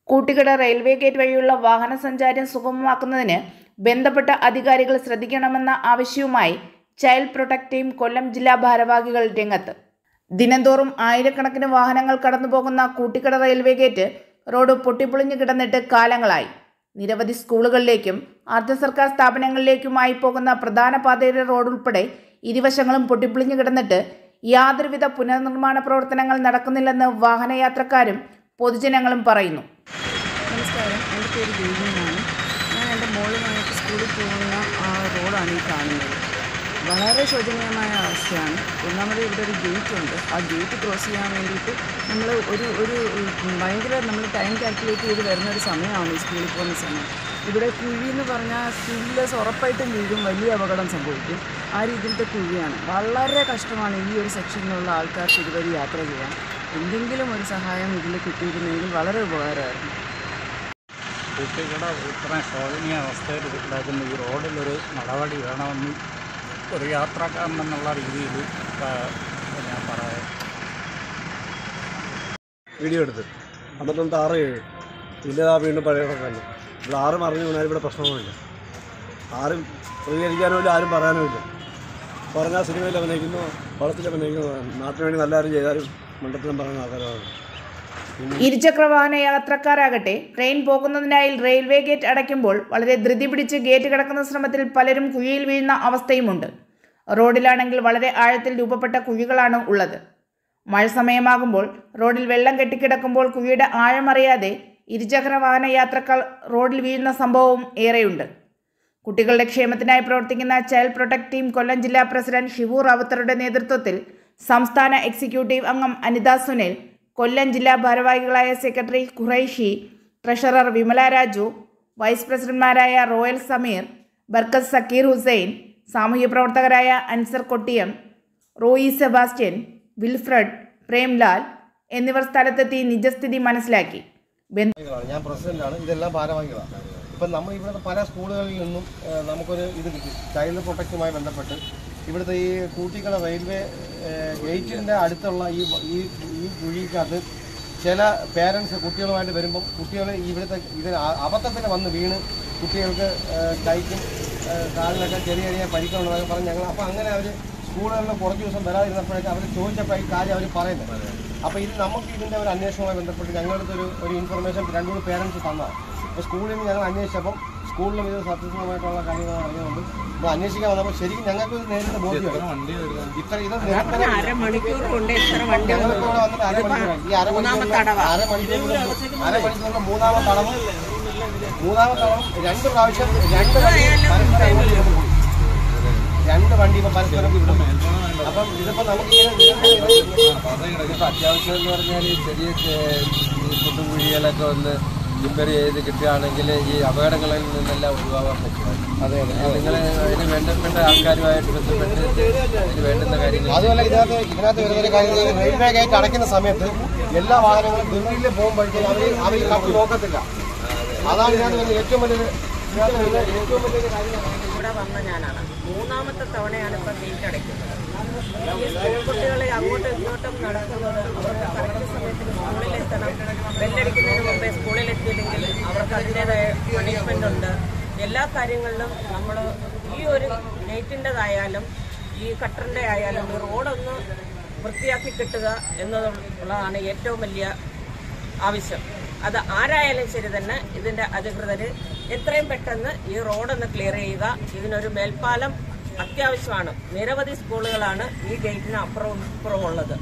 Koottikkada railway gate വഴിയുള്ള വാഹന സഞ്ചാരം സുഗമമാക്കുന്നതിന് ബന്ധപ്പെട്ട അധികാരികൾ ശ്രദ്ധിക്കണമെന്ന ആവശ്യവുമായി ചൈൽഡ് പ്രൊട്ടക്ട് ടീം കൊല്ലം ജില്ലാ ഭാരവാഹികൾ രംഗത്ത്. ദിനംതോറും ആയിരക്കണക്കിന് വാഹനങ്ങൾ കടന്നുപോകുന്ന കൂട്ടിക്കട റെയിൽവേ ഗേറ്റ് റോഡ് പൊട്ടിപ്പൊളിഞ്ഞു കിടന്നിട്ട് കാലങ്ങളായി. നിരവധി സ്കൂളുകളിലേക്കും അർദ്ധ സർക്കാർ സ്ഥാപനങ്ങളിലേക്കുമായി പോകുന്ന പ്രധാന പാതയുടെ റോഡ് ഉൾപ്പെടെ ഇരുവശങ്ങളും പൊട്ടിപ്പൊളിഞ്ഞു കിടന്നിട്ട് യാതൊരുവിധ പുനർനിർമ്മാണ പ്രവർത്തനങ്ങൾ നടക്കുന്നില്ലെന്ന് വാഹനയാത്രക്കാരും പൊതുജനങ്ങളും പറയുന്നു. നമസ്കാരം, എൻ്റെ പേര് ദേവിനാണ്. ഞാൻ എൻ്റെ മോളുമായിട്ട് സ്കൂളിൽ പോകുന്ന ആ റോഡാണ് ഈ കാണുന്നത്. വളരെ ശോചനീയമായ അവസ്ഥയാണ്. ഒന്നാമത് ഇവിടെ ഒരു ഗേറ്റ് ഉണ്ട്. ആ ഗേറ്റ് ക്രോസ് ചെയ്യാൻ വേണ്ടിയിട്ട് നമ്മൾ ഒരു ഭയങ്കര നമ്മൾ ടൈം കാൽക്കുലേറ്റ് ചെയ്ത് വരുന്നൊരു സമയമാണ് ഈ സ്കൂളിൽ പോകുന്ന സമയം. ഇവിടെ കുഴി എന്ന് പറഞ്ഞാൽ സ്കൂളിലേഴ്സ് ഉറപ്പായിട്ടും വീഴും, വലിയ അപകടം സംഭവിക്കും. ആ രീതിയിലത്തെ കുഴിയാണ്. വളരെ കഷ്ടമാണ് ഈ ഒരു സെക്ഷനിലുള്ള ആൾക്കാർക്ക് ഇതുവരെ യാത്ര ചെയ്യാൻ. എന്തെങ്കിലും ഒരു സഹായം ഇതിൽ കിട്ടിയിരുന്നെങ്കിൽ വളരെ ഉപകാരമായിരുന്നു. കൂട്ടിക്കട ഇത്രയും ശോചനീയ അവസ്ഥയിൽ ഉണ്ടാക്കുന്ന ഈ റോഡിലൊരു നടപടി വേണമെന്ന് ഒരു യാത്രക്കാരൻ എന്നുള്ള രീതിയിൽ ഞാൻ പറയാം. വീഡിയോ എടുത്ത് എന്നിട്ട് 6-7 ഇല്ലതാ വീണ്ടും പഴയ തന്നെ. ഇവിടെ ആരും അറിഞ്ഞു വീണാലും ഇവിടെ പ്രശ്നമൊന്നുമില്ല. ആരും പ്രതികരിക്കാനോ ഇല്ല, ആരും പറയാനോ ഇല്ല. പറഞ്ഞാൽ സിനിമയിൽ അഭിനയിക്കുന്നു, പടത്തിൽ അഭിനയിക്കുന്നു. നാട്ടിന് വേണ്ടി നല്ല ആരും ചെയ്താലും മണ്ഡലത്തിലും പറയുന്ന ആൾക്കാരാണ്. ഇരുചക്രവാഹന യാത്രക്കാരാകട്ടെ ട്രെയിൻ പോകുന്നതിനായി റെയിൽവേ ഗേറ്റ് അടയ്ക്കുമ്പോൾ വളരെ ധൃതി പിടിച്ച് ഗേറ്റ് കടക്കുന്ന ശ്രമത്തിൽ പലരും കുഴിയിൽ വീഴുന്ന അവസ്ഥയുമുണ്ട്. റോഡിലാണെങ്കിൽ വളരെ ആഴത്തിൽ രൂപപ്പെട്ട കുഴികളാണ് ഉള്ളത്. മഴ സമയമാകുമ്പോൾ റോഡിൽ വെള്ളം കെട്ടിക്കിടക്കുമ്പോൾ കുഴിയുടെ ആഴമറിയാതെ ഇരുചക്രവാഹന യാത്രക്കാർ റോഡിൽ വീഴുന്ന സംഭവവും ഏറെയുണ്ട്. കുട്ടികളുടെ ക്ഷേമത്തിനായി പ്രവർത്തിക്കുന്ന ചൈൽഡ് പ്രൊട്ടക്ട് ടീം കൊല്ലം ജില്ലാ പ്രസിഡന്റ് ഷിവു റാവുത്തറുടെ നേതൃത്വത്തിൽ സംസ്ഥാന എക്സിക്യൂട്ടീവ് അംഗം അനിത സുനിൽ, കൊല്ലം ജില്ലാ ഭാരവാഹികളായ secretary Qureshi, treasurer Vimala Raju, vice പ്രസിഡന്റുമാരായ റോയൽ സമീർ, ബർക്കത്ത് സക്കീർ ഹുസൈൻ, സാമൂഹ്യ പ്രവർത്തകരായ അൻസർ കൊട്ടിയം, റോയി സെബാസ്റ്റ്യൻ, വിൽഫ്രഡ്, പ്രേംലാൽ എന്നിവർ സ്ഥലത്തെത്തി നിജസ്ഥിതി മനസ്സിലാക്കി. ഞാൻ പ്രസിഡന്റാണ്. ഇതെല്ലാം ഭാരവാഹികളാണ്. ഇപ്പം നമ്മൾ ഇവിടുത്തെ പല സ്കൂളുകളിൽ നിന്നും നമുക്കൊരു ഇത് കിട്ടി. ചൈൽഡ് പ്രൊട്ടക്റ്റുമായി ബന്ധപ്പെട്ട് ഇവിടുത്തെ ഈ കൂട്ടിക്കട റെയിൽവേ ഗേറ്റിൻ്റെ അടുത്തുള്ള ഈ കുഴിക്കകത്ത് ചില പേരൻസ് കുട്ടികളുമായിട്ട് വരുമ്പം കുട്ടികൾ ഇതിന് അബദ്ധത്തിന് വന്ന് വീണ് കുട്ടികൾക്ക് കൈക്കും കാലിനൊക്കെ ചെറിയ ചെറിയ പരിക്കുള്ളതൊക്കെ പറഞ്ഞ് ഞങ്ങൾ അപ്പോൾ അങ്ങനെ അവർ സ്കൂളുകളിൽ കുറച്ച് ദിവസം വരാതിരുന്നപ്പോഴേക്കും അവർ ചോദിച്ചപ്പോൾ ഈ കാര്യം അവർ പറയുന്നത്. അപ്പോൾ ഇത് നമുക്ക് ഇതിൻ്റെ ഒരു അന്വേഷണവുമായി ബന്ധപ്പെട്ട് ഞങ്ങളുടെ ഒരു ഇൻഫർമേഷൻ 2-3 പേരൻസ് തന്നതാണ്. അപ്പോൾ സ്കൂളിൽ നിന്ന് ഞങ്ങൾ അന്വേഷിച്ചപ്പം സ്കൂളിലും ഇത് സത്യസന്ധമായിട്ടുള്ള കാര്യങ്ങൾ അറിയുന്നുണ്ട്. അപ്പോൾ അന്വേഷിക്കാൻ വന്നപ്പോൾ ശരിക്കും ഞങ്ങൾക്ക് ഇത് നേരിട്ട് ബോധ്യമാണ്. ഇത്ര ഇത് അരമണിക്കൂർ കൊണ്ട് ഞങ്ങൾക്ക് ഇവിടെ വന്നിട്ട് അരമണിക്കൂറായി. ഈ അരമണിക്കൂറിൽ മൂന്നാമത്തെ തടവും 2 പ്രാവശ്യം 2 വണ്ടി ഇപ്പം പരസ്പരം വിടും. അപ്പം ഇതിപ്പോൾ നമുക്കിപ്പോൾ അത്യാവശ്യം എന്ന് പറഞ്ഞാൽ ചെറിയ കുട്ടുകുഴികളൊക്കെ ഒന്ന് റിപ്പയർ ചെയ്ത് കിട്ടുകയാണെങ്കിൽ ഈ അപകടങ്ങളിൽ നിന്നെല്ലാം ഒഴിവാക്കാൻ പറ്റും. അതെ അതെ, നിങ്ങൾ അതിന് വേണ്ടപ്പെട്ട ആൾക്കാരുമായിട്ട് ബന്ധപ്പെട്ട് ഇതിന് വേണ്ടുന്ന കാര്യങ്ങൾ. അതുമല്ല ഇതിനകത്ത് വരുന്നൊരു കാര്യം, റെയിൽവേ ഗേറ്റ് അടയ്ക്കുന്ന സമയത്ത് എല്ലാ വാഹനങ്ങളും ദില്ലിയിൽ പോകുമ്പോഴത്തേക്കും അവർ കപ്പ് നോക്കത്തില്ല. അതാണ് ഇതിനകത്ത് വരുന്ന ഏറ്റവും വലിയൊരു കാര്യം. ഇവിടെ വന്ന ഞാനാണ് 3ാമത്തെ തവണയാണ് ഇപ്പം ഗേറ്റ് അടയ്ക്കുന്നത്. ഈ സ്കൂൾ കുട്ടികളെ അങ്ങോട്ടും ഇങ്ങോട്ടും നടക്കുന്നത് അവർക്ക് കറക്റ്റ് സമയത്തിന് സ്കൂളിലെത്തണം. ബെല്ലടിക്കുന്നതിന് മുമ്പേ സ്കൂളിലെത്തിയില്ലെങ്കിൽ അവർക്ക് അതിൻ്റേതായ പണിഷ്മെൻ്റ് ഉണ്ട്. എല്ലാ കാര്യങ്ങളിലും നമ്മൾ ഈ ഒരു ഗേറ്റിൻ്റെതായാലും ഈ കട്ടറിൻ്റെ ആയാലും ഈ റോഡൊന്ന് വൃത്തിയാക്കി കിട്ടുക എന്നുള്ളതാണ് ഏറ്റവും വലിയ ആവശ്യം. അത് ആരായാലും ശരി തന്നെ ഇതിൻ്റെ അധികൃതർ എത്രയും പെട്ടെന്ന് ഈ റോഡൊന്ന് ക്ലിയർ ചെയ്യുക. ഇതിനൊരു മേൽപ്പാലം അത്യാവശ്യമാണ്. നിരവധി സ്കൂളുകളാണ് ഈ ഗേറ്റിന് അപ്പുറവും ഇപ്പുറവും ഉള്ളത്.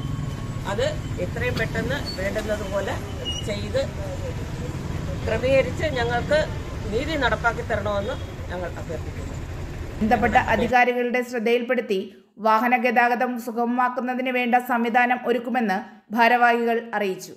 അത് എത്രയും പെട്ടെന്ന് വേണ്ടുന്നതുപോലെ ചെയ്ത് ക്രമീകരിച്ച് ഞങ്ങൾക്ക് നീതി നടപ്പാക്കി തരണമെന്ന് ഞങ്ങൾ അഭ്യർത്ഥിക്കുന്നു. ബന്ധപ്പെട്ട അധികാരികളുടെ ശ്രദ്ധയിൽപ്പെടുത്തി വാഹന ഗതാഗതം സുഗമമാക്കുന്നതിന് വേണ്ട സംവിധാനം ഒരുക്കുമെന്ന് ഭാരവാഹികൾ അറിയിച്ചു.